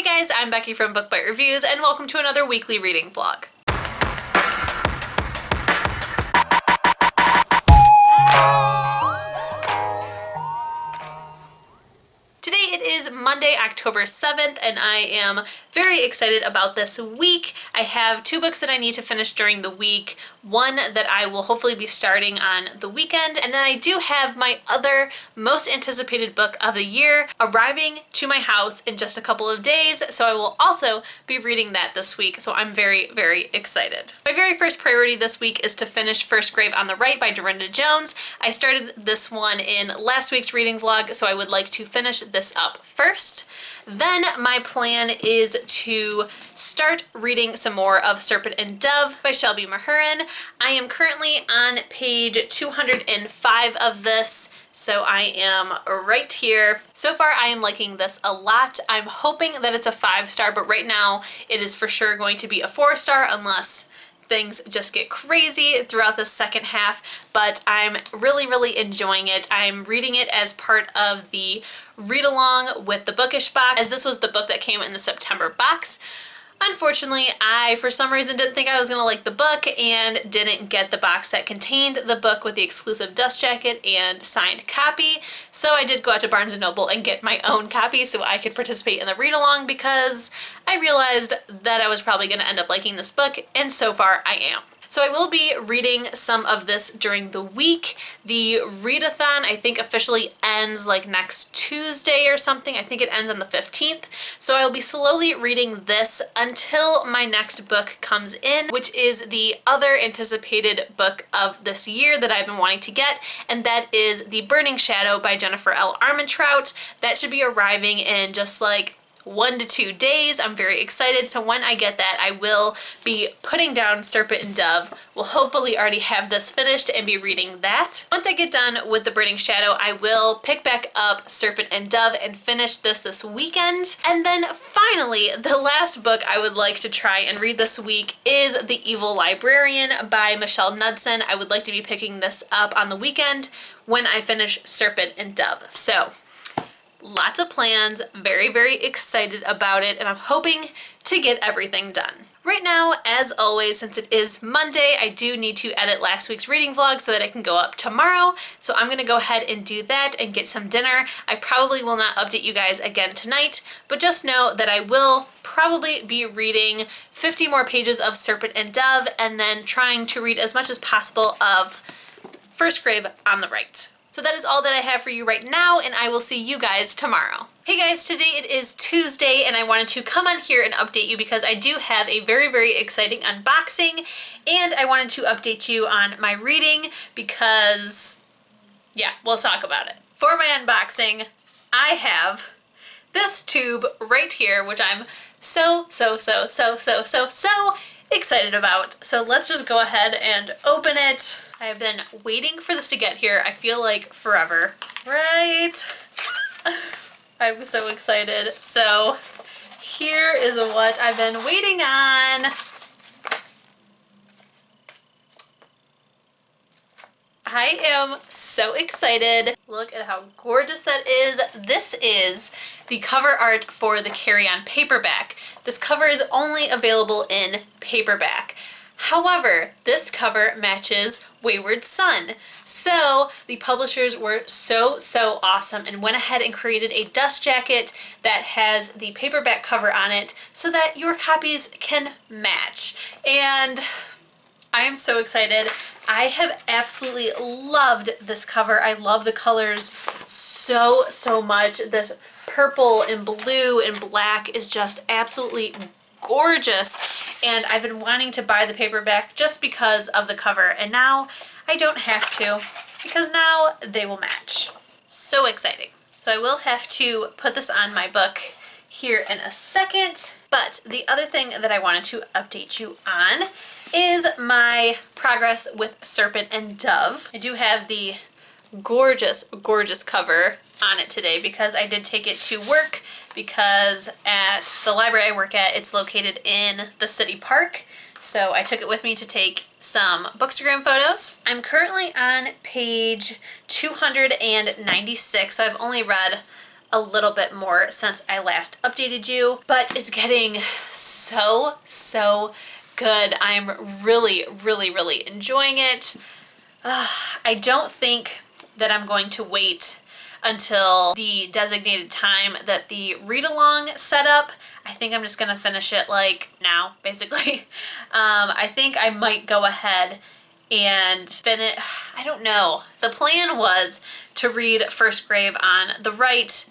guys, I'm Becky from Book Bite Reviews, and welcome to another weekly reading vlog. Today it is Monday, October 7th, and I am very excited about this week. I have 2 books that I need to finish during the week, one that I will hopefully be starting on the weekend, and then I do have my other most anticipated book of the year arriving to my house in just a couple of days, so I will also be reading that this week, so I'm very, very excited. My very first priority this week is to finish First Grave on the Right by Dorinda Jones. I started this one in last week's reading vlog, so I would like to finish this up first. Then my plan is to start reading some more of Serpent and Dove by Shelby Mahurin. I am currently on page 205 of this, so I am right here. So far I am liking this a lot. I'm hoping that it's a 5-star, but right now it is for sure going to be a 4-star unless things just get crazy throughout the second half, but I'm really, really enjoying it. I'm reading it as part of the read along with the Bookish box, as this was the book that came in the September box. Unfortunately, I, for some reason, didn't think I was gonna like the book and didn't get the box that contained the book with the exclusive dust jacket and signed copy. So I did go out to Barnes & Noble and get my own copy so I could participate in the read-along, because I realized that I was probably gonna end up liking this book, and so far I am. So I will be reading some of this during the week. The readathon, I think, officially ends like next Tuesday or something. I think it ends on the 15th. So I will be slowly reading this until my next book comes in, which is the other anticipated book of this year that I've been wanting to get, and that is The Burning Shadow by Jennifer L. Armentrout. That should be arriving in just like 1 to 2 days. I'm very excited. So when I get that, I will be putting down Serpent and Dove. We'll hopefully already have this finished and be reading that. Once I get done with The Burning Shadow, I will pick back up Serpent and Dove and finish this weekend. And then finally, the last book I would like to try and read this week is The Evil Librarian by Michelle Knudsen. I would like to be picking this up on the weekend when I finish Serpent and Dove. So lots of plans, very, very excited about it, and I'm hoping to get everything done. Right now, as always, since it is Monday, I do need to edit last week's reading vlog so that I can go up tomorrow. So I'm gonna go ahead and do that and get some dinner. I probably will not update you guys again tonight, but just know that I will probably be reading 50 more pages of Serpent and Dove and then trying to read as much as possible of First Grave on the Right. So that is all that I have for you right now, and I will see you guys tomorrow. Hey guys, today it is Tuesday, and I wanted to come on here and update you because I do have a very, very exciting unboxing, and I wanted to update you on my reading because, yeah, we'll talk about it. For my unboxing, I have this tube right here, which I'm so excited about. So let's just go ahead and open it. I have been waiting for this to get here, I feel like forever, right? I'm so excited. So here is what I've been waiting on. I am so excited. Look at how gorgeous that is. This is the cover art for the Carry On paperback. This cover is only available in paperback. However, this cover matches Wayward Son. So the publishers were so awesome and went ahead and created a dust jacket that has the paperback cover on it so that your copies can match. And I am so excited. I have absolutely loved this cover. I love the colors so much. This purple and blue and black is just absolutely gorgeous, and I've been wanting to buy the paperback just because of the cover, and now I don't have to because now they will match. So exciting. So I will have to put this on my book here in a second, but the other thing that I wanted to update you on is my progress with Serpent and Dove. I do have the gorgeous cover on it today because I did take it to work, because at the library I work at, it's located in the city park. So I took it with me to take some Bookstagram photos. I'm currently on page 296, so I've only read a little bit more since I last updated you, but it's getting so good. I'm really, really, really enjoying it. I don't think that I'm going to wait until the designated time that the read-along set up. I think I'm just gonna finish it like now, basically. I think I might go ahead and finish, I don't know. The plan was to read First Grave on the right,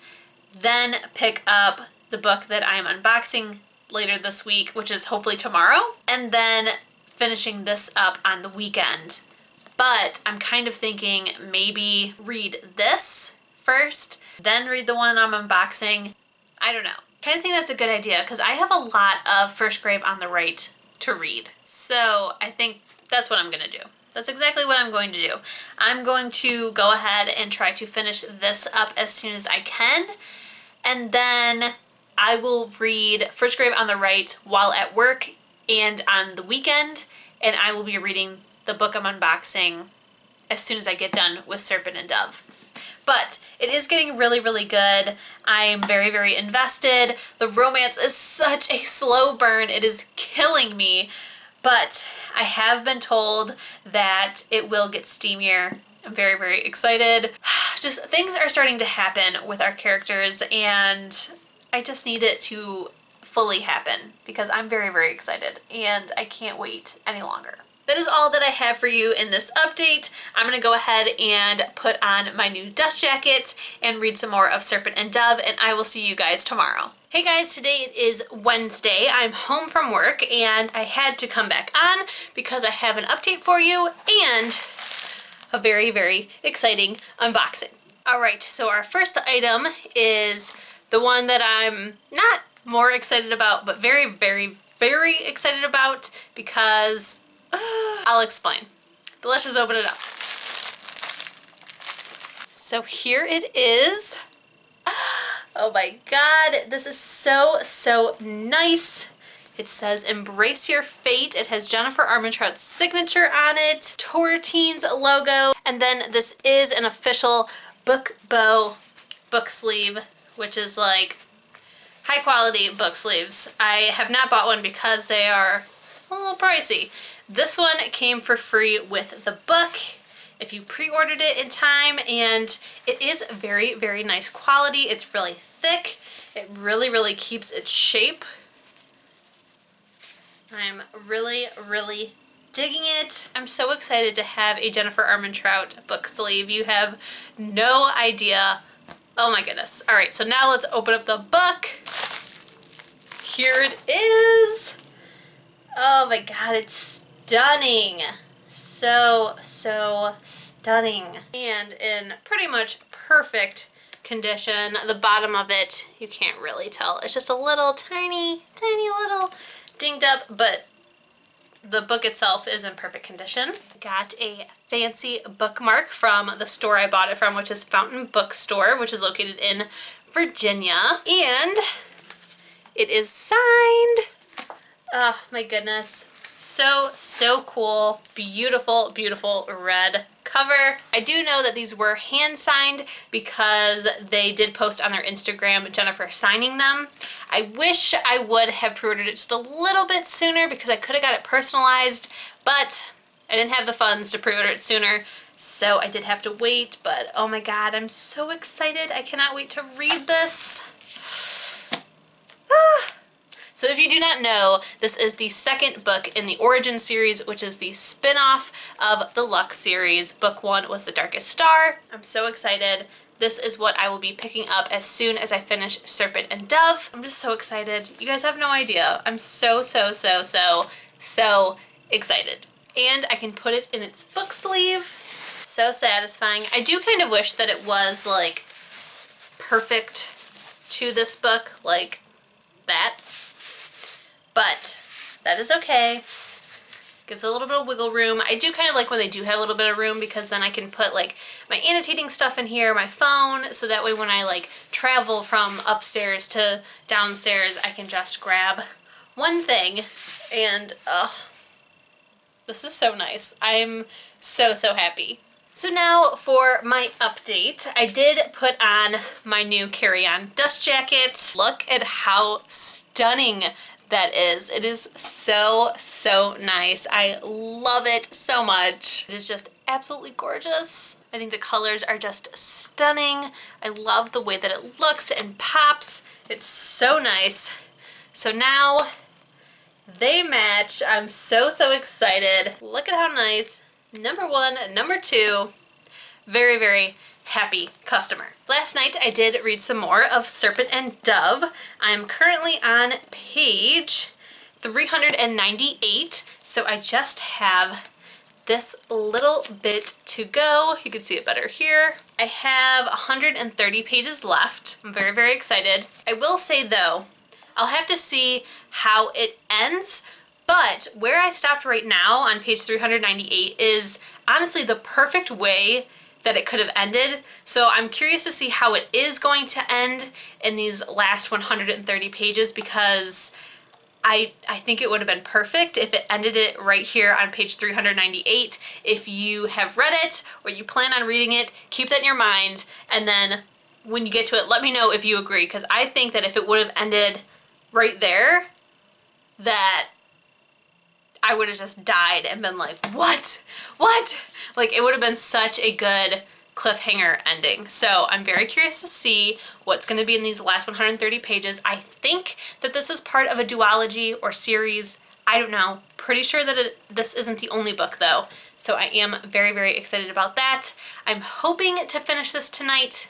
then pick up the book that I'm unboxing later this week, which is hopefully tomorrow, and then finishing this up on the weekend. But I'm kind of thinking maybe read this first, then read the one I'm unboxing. I don't know. Kind of think that's a good idea because I have a lot of First Grave on the right to read. So I think that's what I'm gonna do. That's exactly what I'm going to do. I'm going to go ahead and try to finish this up as soon as I can, and then I will read First Grave on the right while at work and on the weekend, and I will be reading the book I'm unboxing as soon as I get done with Serpent and Dove. But it is getting really, really good. I'm very, very invested. The romance is such a slow burn. It is killing me. But I have been told that it will get steamier. I'm very, very excited. Just things are starting to happen with our characters, and I just need it to fully happen because I'm very, very excited and I can't wait any longer. That is all that I have for you in this update. I'm gonna go ahead and put on my new dust jacket and read some more of Serpent and Dove, and I will see you guys tomorrow. Hey guys, today it is Wednesday. I'm home from work and I had to come back on because I have an update for you and a very, very exciting unboxing. All right, so our first item is the one that I'm not more excited about, but very, very, very excited about because I'll explain. But let's just open it up. So here it is. Oh my God, this is so nice. It says embrace your fate. It has Jennifer Armentrout's signature on it, Tour Teens logo, and then this is an official Book Bow book sleeve, which is like high quality book sleeves. I have not bought one because they are a little pricey. This one came for free with the book if you pre-ordered it in time, and it is very, very nice quality. It's really thick. It really, really keeps its shape. I'm really, really digging it. I'm so excited to have a Jennifer Armentrout book sleeve. You have no idea. Oh my goodness. All right, so now let's open up the book. Here it is. Oh my God, it's stunning. So stunning. And in pretty much perfect condition. The bottom of it, you can't really tell. It's just a little tiny little dinged up, but the book itself is in perfect condition. Got a fancy bookmark from the store I bought it from, which is Fountain Bookstore, which is located in Virginia. And it is signed. Oh my goodness. So cool. Beautiful, beautiful red cover. I do know that these were hand signed because they did post on their Instagram Jennifer signing them. I wish I would have pre-ordered it just a little bit sooner because I could have got it personalized, but I didn't have the funds to pre-order it sooner, so I did have to wait. But oh my God, I'm so excited. I cannot wait to read this. So if you do not know, this is the second book in the Origin series, which is the spin-off of the Lux series. Book 1 was The Darkest Star. I'm so excited. This is what I will be picking up as soon as I finish Serpent and Dove. I'm just so excited. You guys have no idea. I'm so excited. And I can put it in its book sleeve. So satisfying. I do kind of wish that it was like perfect to this book, like that. But that is okay. Gives a little bit of wiggle room. I do kind of like when they do have a little bit of room because then I can put like my annotating stuff in here, my phone, so that way when I like travel from upstairs to downstairs, I can just grab one thing. And this is so nice. I'm so happy. So now for my update, I did put on my new carry-on dust jacket. Look at how stunning that is. It is so, so nice. I love it so much. It is just absolutely gorgeous. I think the colors are just stunning. I love the way that it looks and pops. It's so nice. So now they match. I'm so, so excited. Look at how nice. Number one, number two, very, very happy customer. Last night I did read some more of Serpent and Dove. I'm currently on page 398, so I just have this little bit to go. You can see it better here. I have 130 pages left. I'm very, very excited. I will say though, I'll have to see how it ends, but where I stopped right now on page 398 is honestly the perfect way that it could have ended. So I'm curious to see how it is going to end in these last 130 pages, because I think it would have been perfect if it ended it right here on page 398. If you have read it or you plan on reading it, keep that in your mind, and then when you get to it, let me know if you agree, because I think that if it would have ended right there, that I would have just died and been like, what? What? Like, it would have been such a good cliffhanger ending. So I'm very curious to see what's going to be in these last 130 pages. I think that this is part of a duology or series. I don't know. Pretty sure that this isn't the only book though. So I am very, very excited about that. I'm hoping to finish this tonight.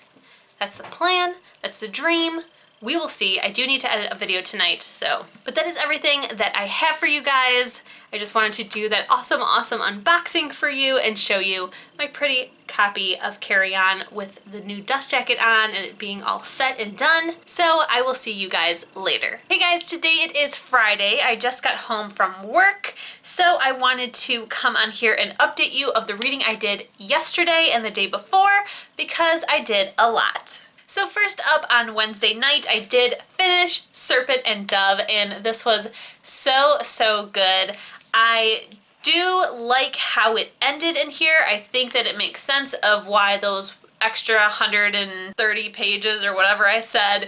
That's the plan. That's the dream. We will see. I do need to edit a video tonight, so. But that is everything that I have for you guys. I just wanted to do that awesome, awesome unboxing for you and show you my pretty copy of Carry On with the new dust jacket on and it being all set and done. So I will see you guys later. Hey guys, today it is Friday. I just got home from work, so I wanted to come on here and update you of the reading I did yesterday and the day before, because I did a lot. So first up, on Wednesday night, I did finish Serpent and Dove, and this was so, so good. I do like how it ended in here. I think that it makes sense of why those extra 130 pages or whatever I said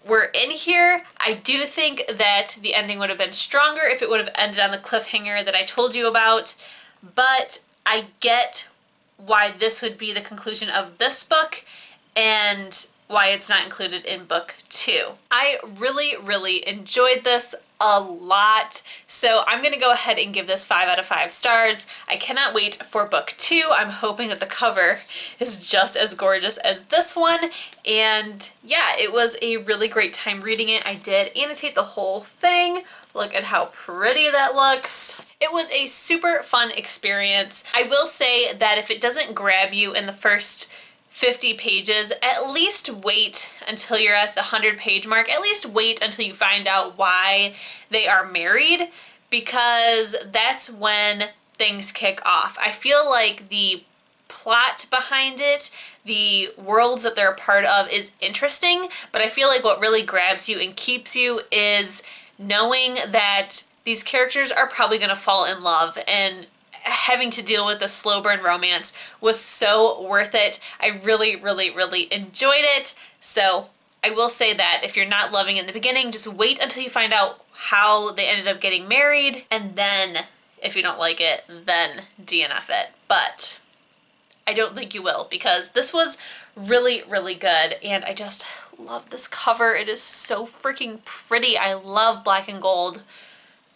were in here. I do think that the ending would have been stronger if it would have ended on the cliffhanger that I told you about, but I get why this would be the conclusion of this book and why it's not included in book 2. I really, really enjoyed this a lot, so I'm gonna go ahead and give this 5 out of 5 stars. I cannot wait for book 2. I'm hoping that the cover is just as gorgeous as this one, and yeah, it was a really great time reading it. I did annotate the whole thing. Look at how pretty that looks. It was a super fun experience. I will say that if it doesn't grab you in the first 50 pages, at least wait until you're at the 100-page mark. At least wait until you find out why they are married, because that's when things kick off. I feel like the plot behind it, the worlds that they're a part of, is interesting, but I feel like what really grabs you and keeps you is knowing that these characters are probably going to fall in love, and having to deal with the slow burn romance was so worth it. I really, really, really enjoyed it. So I will say that if you're not loving it in the beginning, just wait until you find out how they ended up getting married, and then if you don't like it, then DNF it. But I don't think you will, because this was really, really good, and I just love this cover. It is so freaking pretty. I love black and gold.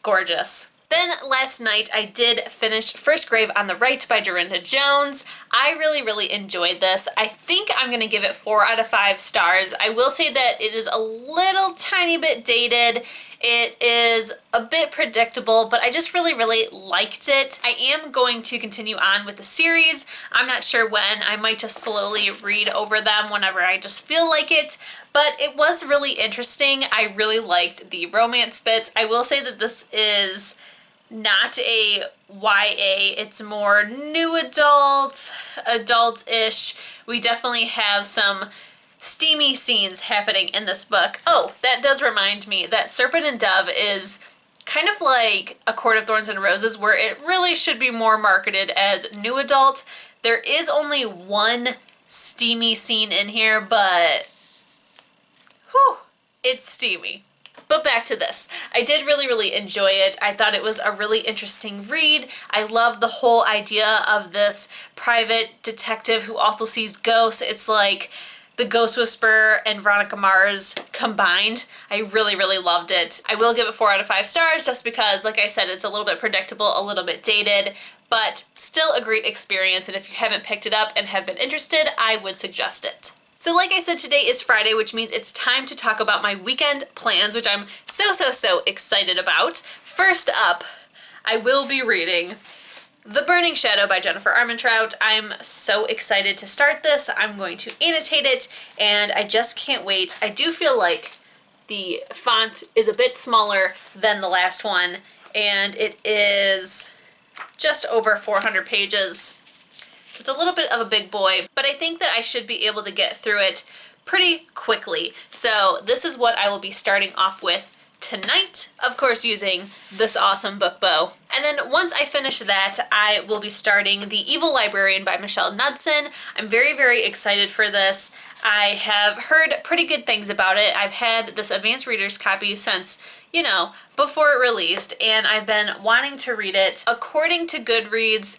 Gorgeous. Then last night I did finish First Grave on the Right by Dorinda Jones. I really, really enjoyed this. I think I'm gonna give it 4 out of 5 stars. I will say that it is a little tiny bit dated. It is a bit predictable, but I just really, really liked it. I am going to continue on with the series. I'm not sure when. I might just slowly read over them whenever I just feel like it, but it was really interesting. I really liked the romance bits. I will say that this is not a YA, it's more new adult, adult-ish. We definitely have some steamy scenes happening in this book. Oh, that does remind me that Serpent and Dove is kind of like A Court of Thorns and Roses, where it really should be more marketed as new adult. There is only one steamy scene in here, but whew, it's steamy. But back to this. I did really enjoy it. I thought it was a really interesting read. I love the whole idea of this private detective who also sees ghosts. It's like the Ghost Whisperer and Veronica Mars combined. I really loved it. I will give it 4 out of 5 stars just because, like I said, it's a little bit predictable, a little bit dated, but still a great experience. And if you haven't picked it up and have been interested, I would suggest it. So like I said, today is Friday, which means it's time to talk about my weekend plans, which I'm so excited about. First up, I will be reading The Burning Shadow by Jennifer Armentrout. I'm so excited to start this. I'm going to annotate it, and I just can't wait. I do feel like the font is a bit smaller than the last one, and it is just over 400 pages. So it's a little bit of a big boy, but I think that I should be able to get through it pretty quickly. So this is what I will be starting off with tonight, of course using this awesome book bow. And then once I finish that, I will be starting The Evil Librarian by Michelle Knudsen. I'm very excited for this. I have heard pretty good things about it. I've had this advanced reader's copy since, you know, before it released, and I've been wanting to read it. According to Goodreads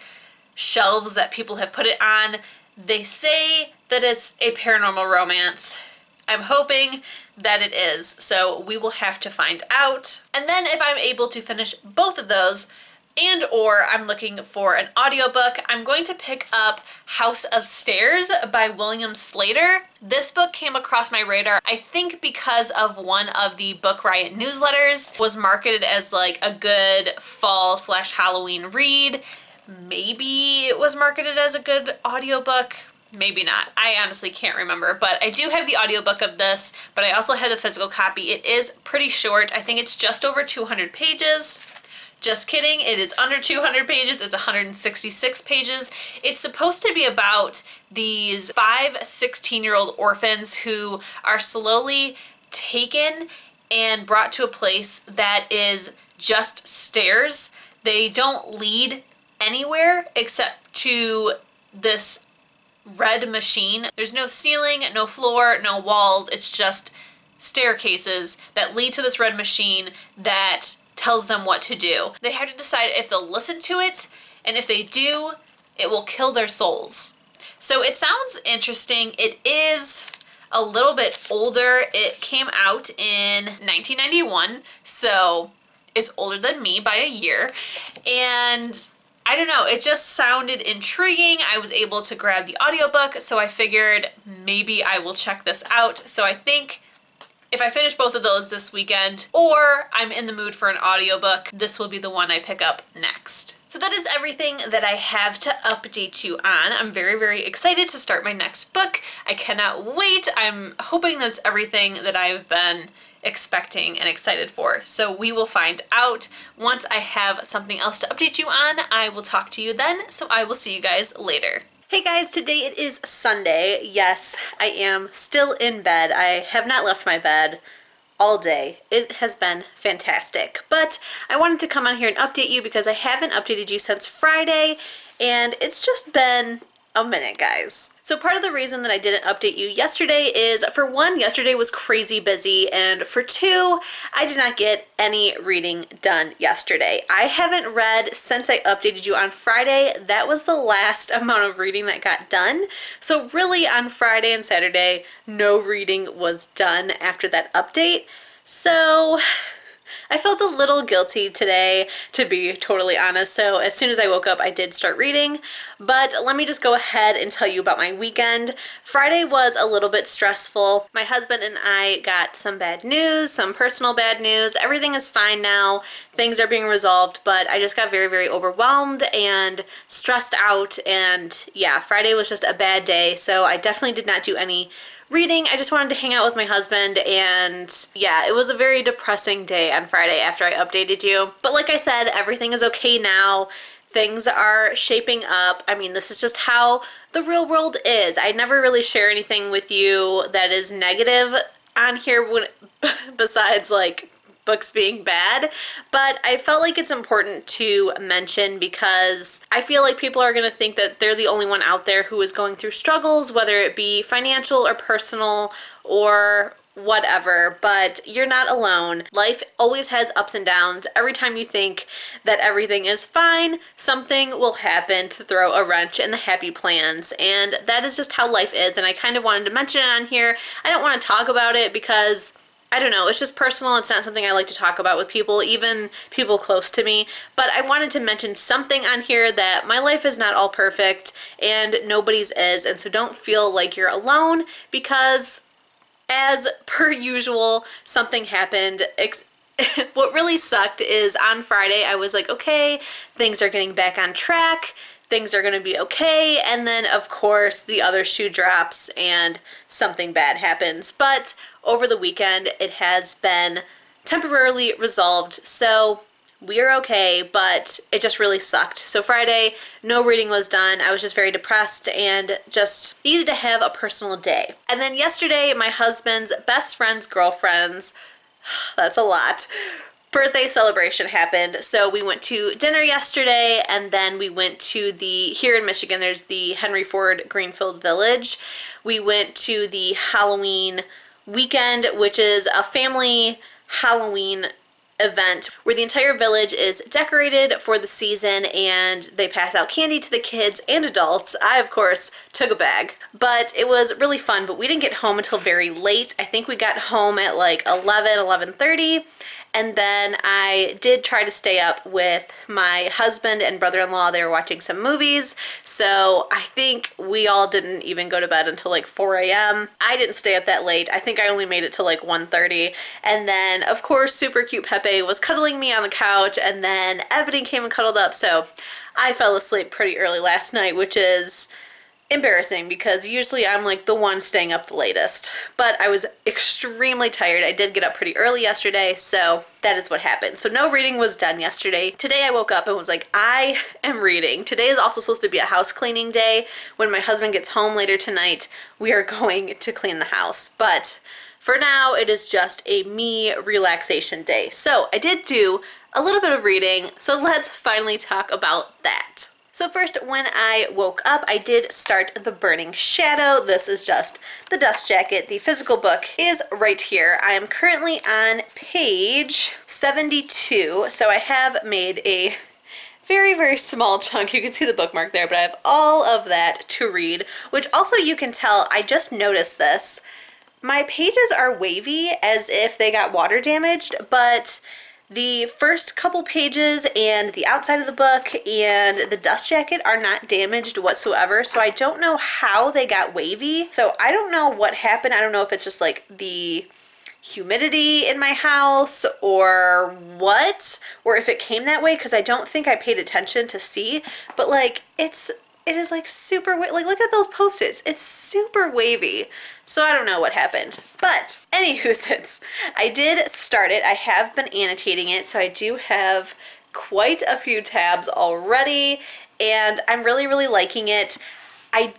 shelves that people have put it on, they say that it's a paranormal romance. I'm hoping that it is, so we will have to find out. And then if I'm able to finish both of those, and or I'm looking for an audiobook, I'm going to pick up House of Stairs by William Slater. This book came across my radar, I think because of one of the Book Riot newsletters, was marketed as like a good fall/Halloween read. Maybe it was marketed as a good audiobook. Maybe not. I honestly can't remember, but I do have the audiobook of this, but I also have the physical copy. It is pretty short. I think it's just over 200 pages. Just kidding, it is under 200 pages. It's 166 pages. It's supposed to be about these 5 16-year-old orphans who are slowly taken and brought to a place that is just stairs. They don't lead anywhere except to this red machine. There's no ceiling, no floor, no walls. It's just staircases that lead to this red machine that tells them what to do. They have to decide if they'll listen to it, and if they do, it will kill their souls. So it sounds interesting. It is a little bit older. It came out in 1991, so it's older than me by a year. And I don't know, it just sounded intriguing. I was able to grab the audiobook, so I figured maybe I will check this out. So I think if I finish both of those this weekend, or I'm in the mood for an audiobook, this will be the one I pick up next. So that is everything that I have to update you on. I'm very excited to start my next book. I cannot wait. I'm hoping that's everything that I've been expecting and excited for. So we will find out. Once I have something else to update you on, I will talk to you then. So I will see you guys later. Hey guys, today it is Sunday. Yes, I am still in bed. I have not left my bed all day. It has been fantastic. But I wanted to come on here and update you because I haven't updated you since Friday, and it's just been a minute, guys. So part of the reason that I didn't update you yesterday is, for one, yesterday was crazy busy, and for two, I did not get any reading done yesterday. I haven't read since I updated you on Friday. That was the last amount of reading that got done. So really on Friday and Saturday, no reading was done after that update. So I felt a little guilty today, to be totally honest. So as soon as I woke up, I did start reading. But let me just go ahead and tell you about my weekend. Friday was a little bit stressful. My husband and I got some bad news, some personal bad news. Everything is fine now. Things are being resolved, but I just got very overwhelmed and stressed out. And yeah, Friday was just a bad day. So I definitely did not do any reading. I just wanted to hang out with my husband, and yeah, it was a very depressing day on Friday after I updated you. But like I said, everything is okay now. Things are shaping up. I mean, this is just how the real world is. I never really share anything with you that is negative on here besides like books being bad, but I felt like it's important to mention because I feel like people are going to think that they're the only one out there who is going through struggles, whether it be financial or personal or whatever, but you're not alone. Life always has ups and downs. Every time you think that everything is fine, something will happen to throw a wrench in the happy plans, and that is just how life is, and I kind of wanted to mention it on here. I don't want to talk about it because I don't know, it's just personal. It's not something I like to talk about with people, even people close to me. But I wanted to mention something on here that my life is not all perfect and nobody's is. And so don't feel like you're alone because as per usual, something happened. What really sucked is on Friday, I was like, okay, things are getting back on track. Things are going to be okay. And then, of course, the other shoe drops and something bad happens. But over the weekend, it has been temporarily resolved. So we're okay, but it just really sucked. So Friday, no reading was done. I was just very depressed and just needed to have a personal day. And then yesterday, my husband's best friend's girlfriend's, that's a lot, birthday celebration happened. So we went to dinner yesterday, and then we went to here in Michigan, there's the Henry Ford Greenfield Village. We went to the Halloween weekend, which is a family Halloween event where the entire village is decorated for the season and they pass out candy to the kids and adults. I, of course, took a bag, but it was really fun, but we didn't get home until very late. I think we got home at like 11:30. And then I did try to stay up with my husband and brother-in-law. They were watching some movies. So I think we all didn't even go to bed until like 4 a.m. I didn't stay up that late. I think I only made it to like 1:30. And then, of course, super cute Pepe was cuddling me on the couch. And then Ebony came and cuddled up. So I fell asleep pretty early last night, which is embarrassing because usually I'm like the one staying up the latest, but I was extremely tired. I did get up pretty early yesterday, so that is what happened. So no reading was done yesterday. Today I woke up and was like, I am reading. Today is also supposed to be a house cleaning day. When my husband gets home later tonight, we are going to clean the house, but for now it is just a me relaxation day. So I did do a little bit of reading, so let's finally talk about that. So first, when I woke up, I did start The Burning Shadow. This is just the dust jacket. The physical book is right here. I am currently on page 72, so I have made a very, very small chunk. You can see the bookmark there, but I have all of that to read, which also you can tell, I just noticed this. My pages are wavy as if they got water damaged, but the first couple pages and the outside of the book and the dust jacket are not damaged whatsoever, so I don't know how they got wavy. So I don't know what happened. I don't know if it's just like the humidity in my house or what, or if it came that way, because I don't think I paid attention to see, but like it is like super, like look at those Post-its. It's super wavy. So I don't know what happened. But anywho, since I did start it, I have been annotating it. So I do have quite a few tabs already and I'm really, really liking it. I'm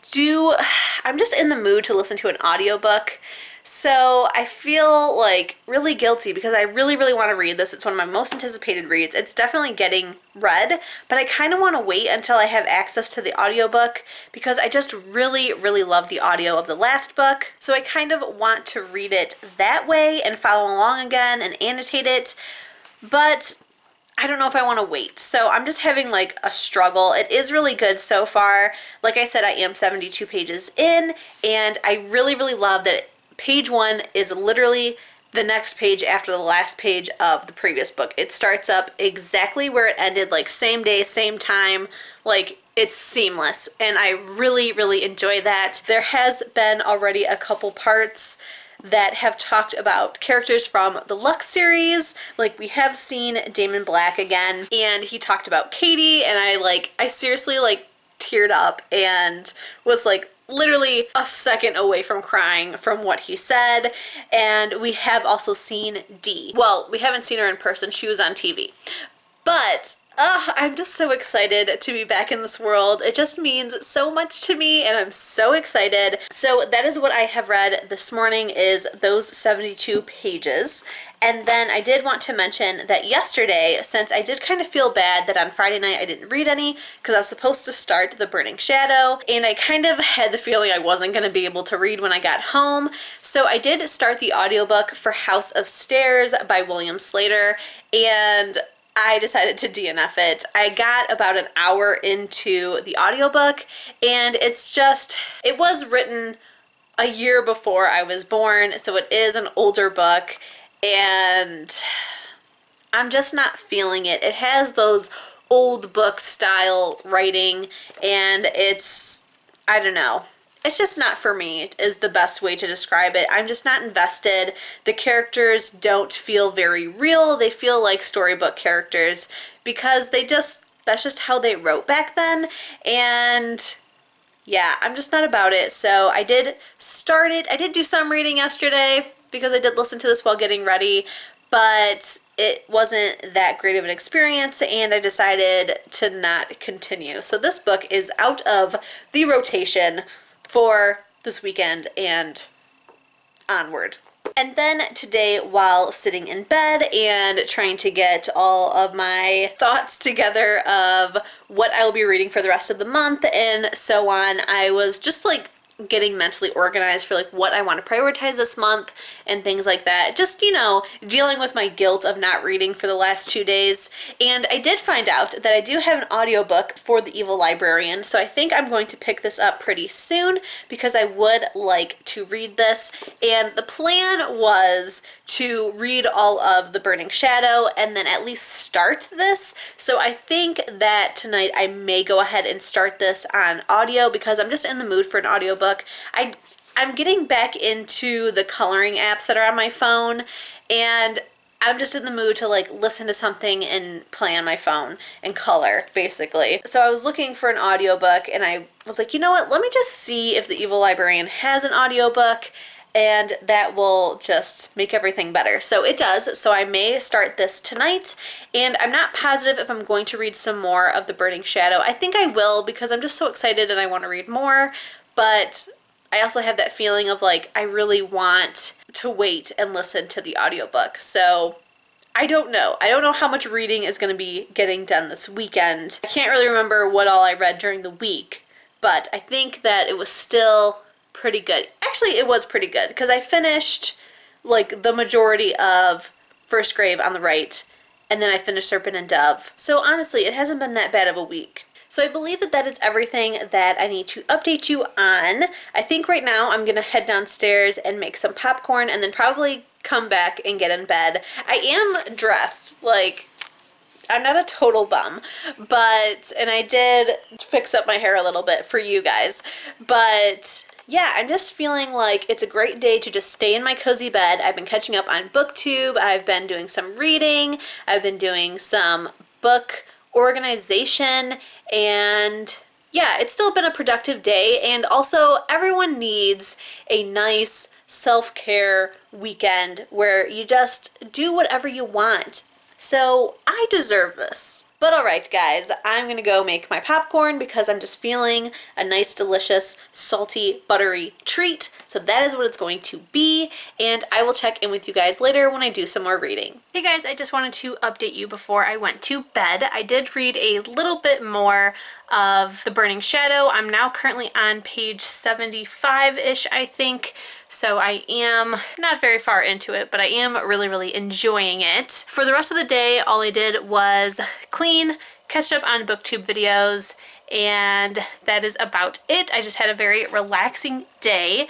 just in the mood to listen to an audiobook. So I feel like really guilty because I really, really want to read this. It's one of my most anticipated reads. It's definitely getting read, but I kind of want to wait until I have access to the audiobook because I just really, really love the audio of the last book. So I kind of want to read it that way and follow along again and annotate it, but I don't know if I want to wait. So I'm just having like a struggle. It is really good so far. Like I said, I am 72 pages in and I really, really love that page 1 is literally the next page after the last page of the previous book. It starts up exactly where it ended, like same day, same time, like it's seamless. And I really, really enjoy that. There has been already a couple parts that have talked about characters from the Lux series. Like we have seen Damon Black again and he talked about Katie and I seriously like teared up and was like literally a second away from crying from what he said. And we have also seen Dee. Well, we haven't seen her in person. She was on TV. But I'm just so excited to be back in this world. It just means so much to me and I'm so excited. So that is what I have read this morning, is those 72 pages. And then I did want to mention that yesterday, since I did kind of feel bad that on Friday night I didn't read any because I was supposed to start The Burning Shadow, and I kind of had the feeling I wasn't going to be able to read when I got home. So I did start the audiobook for House of Stairs by William Slater, and I decided to DNF it. I got about an hour into the audiobook, and it was written a year before I was born, so it is an older book, and I'm just not feeling it. It has those old book style writing, and I don't know. It's just not for me, is the best way to describe it. I'm just not invested. The characters don't feel very real. They feel like storybook characters because that's just how they wrote back then. And yeah, I'm just not about it. So I did start it. I did do some reading yesterday because I did listen to this while getting ready, but it wasn't that great of an experience and I decided to not continue. So this book is out of the rotation for this weekend and onward. And then today, while sitting in bed and trying to get all of my thoughts together of what I will be reading for the rest of the month and so on, I was just like getting mentally organized for like what I want to prioritize this month and things like that. Just, dealing with my guilt of not reading for the last 2 days. And I did find out that I do have an audiobook for The Evil Librarian, so I think I'm going to pick this up pretty soon because I would like to read this. And the plan was to read all of The Burning Shadow and then at least start this. So I think that tonight I may go ahead and start this on audio because I'm just in the mood for an audiobook. I'm getting back into the coloring apps that are on my phone, and I'm just in the mood to like listen to something and play on my phone and color, basically. So I was looking for an audiobook and I was like, you know what, let me just see if The Evil Librarian has an audiobook, and that will just make everything better. So it does, so I may start this tonight, and I'm not positive if I'm going to read some more of The Burning Shadow. I think I will because I'm just so excited and I want to read more, but I also have that feeling of like, I really want to wait and listen to the audiobook. So I don't know. I don't know how much reading is going to be getting done this weekend. I can't really remember what all I read during the week, but I think that it was still pretty good. Actually, it was pretty good because I finished like the majority of First Grave on the Right, and then I finished Serpent and Dove. So honestly, it hasn't been that bad of a week. So I believe that that is everything that I need to update you on. I think right now I'm going to head downstairs and make some popcorn and then probably come back and get in bed. I am dressed, like, I'm not a total bum, and I did fix up my hair a little bit for you guys, but yeah, I'm just feeling like it's a great day to just stay in my cozy bed. I've been catching up on BookTube, I've been doing some reading, I've been doing some book organization, and yeah, it's still been a productive day. And also, everyone needs a nice self-care weekend where you just do whatever you want. So I deserve this. But alright guys, I'm gonna go make my popcorn because I'm just feeling a nice, delicious, salty, buttery treat. So that is what it's going to be, and I will check in with you guys later when I do some more reading. Hey guys, I just wanted to update you before I went to bed. I did read a little bit more of The Burning Shadow. I'm now currently on page 75-ish, I think. So I am not very far into it, but I am really, really enjoying it. For the rest of the day, all I did was clean, catch up on BookTube videos, and that is about it. I just had a very relaxing day.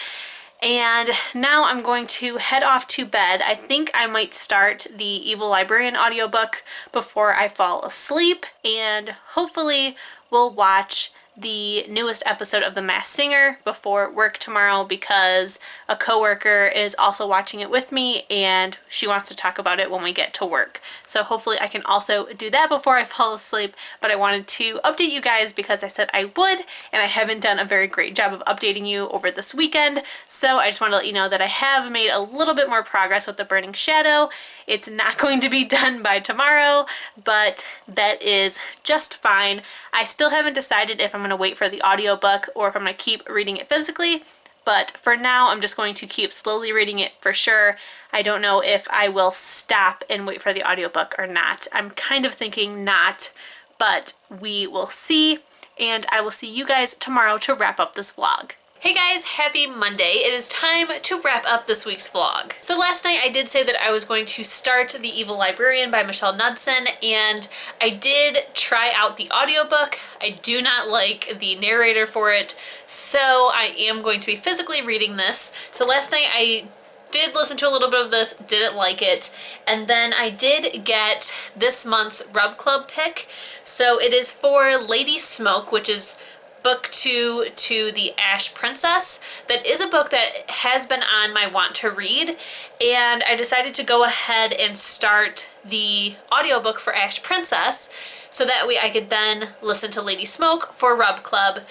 And now I'm going to head off to bed. I think I might start the Evil Librarian audiobook before I fall asleep, and hopefully we'll watch the newest episode of The Masked Singer before work tomorrow because a coworker is also watching it with me and she wants to talk about it when we get to work. So hopefully I can also do that before I fall asleep, but I wanted to update you guys because I said I would, and I haven't done a very great job of updating you over this weekend. So I just want to let you know that I have made a little bit more progress with The Burning Shadow. It's not going to be done by tomorrow, but that is just fine. I still haven't decided if I'm going to wait for the audiobook or if I'm going to keep reading it physically, but for now I'm just going to keep slowly reading it for sure. I don't know if I will stop and wait for the audiobook or not. I'm kind of thinking not, but we will see, and I will see you guys tomorrow to wrap up this vlog. Hey guys, happy Monday. It is time to wrap up this week's vlog. So last night I did say that I was going to start The Evil Librarian by Michelle Knudsen, and I did try out the audiobook. I do not like the narrator for it, so I am going to be physically reading this. So last night I did listen to a little bit of this, didn't like it, and then I did get this month's Rub Club pick. So it is for Lady Smoke, which is book 2 to The Ash Princess. That is a book that has been on my want to read, and I decided to go ahead and start the audiobook for Ash Princess so that way I could then listen to Lady Smoke for Rub Club,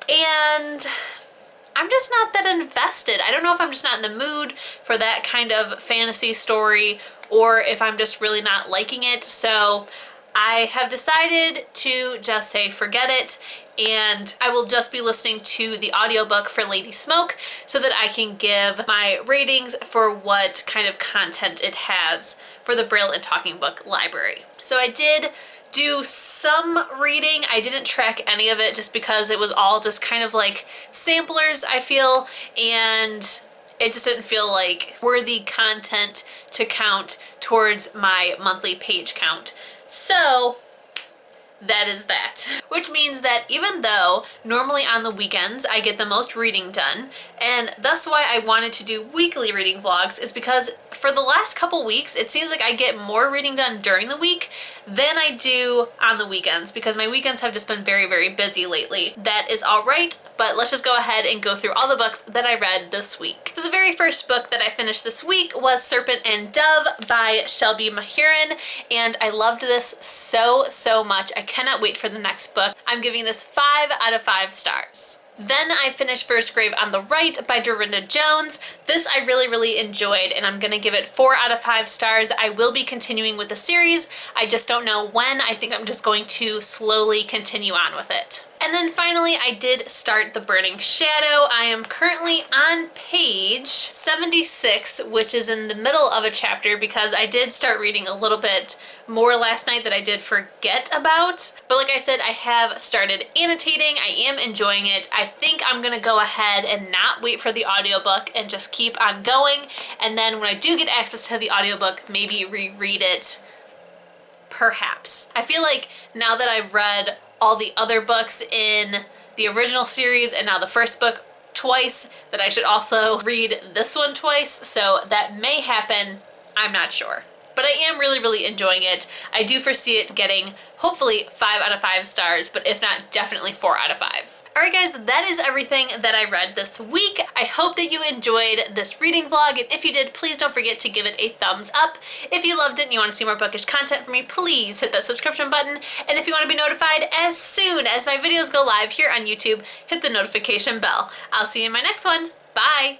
and I'm just not that invested. I don't know if I'm just not in the mood for that kind of fantasy story or if I'm just really not liking it. So I have decided to just say forget it, and I will just be listening to the audiobook for Lady Smoke so that I can give my ratings for what kind of content it has for the Braille and Talking Book library. So I did do some reading. I didn't track any of it just because it was all just kind of like samplers, I feel, and it just didn't feel like worthy content to count towards my monthly page count. So that is that. Which means that even though normally on the weekends I get the most reading done, and that's why I wanted to do weekly reading vlogs, is because for the last couple weeks it seems like I get more reading done during the week than I do on the weekends, because my weekends have just been very, very busy lately. That is all right, but let's just go ahead and go through all the books that I read this week. So the very first book that I finished this week was Serpent and Dove by Shelby Mahurin, and I loved this so, so much. I cannot wait for the next book. I'm giving this 5 out of 5 stars. Then I finished First Grave on the Right by Dorinda Jones. This I really, really enjoyed, and I'm gonna give it 4 out of 5 stars. I will be continuing with the series. I just don't know when. I think I'm just going to slowly continue on with it. And then finally, I did start The Burning Shadow. I am currently on page 76, which is in the middle of a chapter because I did start reading a little bit more last night that I did forget about. But like I said, I have started annotating. I am enjoying it. I think I'm gonna go ahead and not wait for the audiobook and just keep on going. And then when I do get access to the audiobook, maybe reread it, perhaps. I feel like now that I've read all the other books in the original series and now the first book twice, that I should also read this one twice. So that may happen, I'm not sure. But I am really, really enjoying it. I do foresee it getting hopefully 5 out of 5 stars, but if not, definitely 4 out of 5. Alright guys, that is everything that I read this week. I hope that you enjoyed this reading vlog, and if you did, please don't forget to give it a thumbs up. If you loved it and you want to see more bookish content from me, please hit that subscription button, and if you want to be notified as soon as my videos go live here on YouTube, hit the notification bell. I'll see you in my next one. Bye!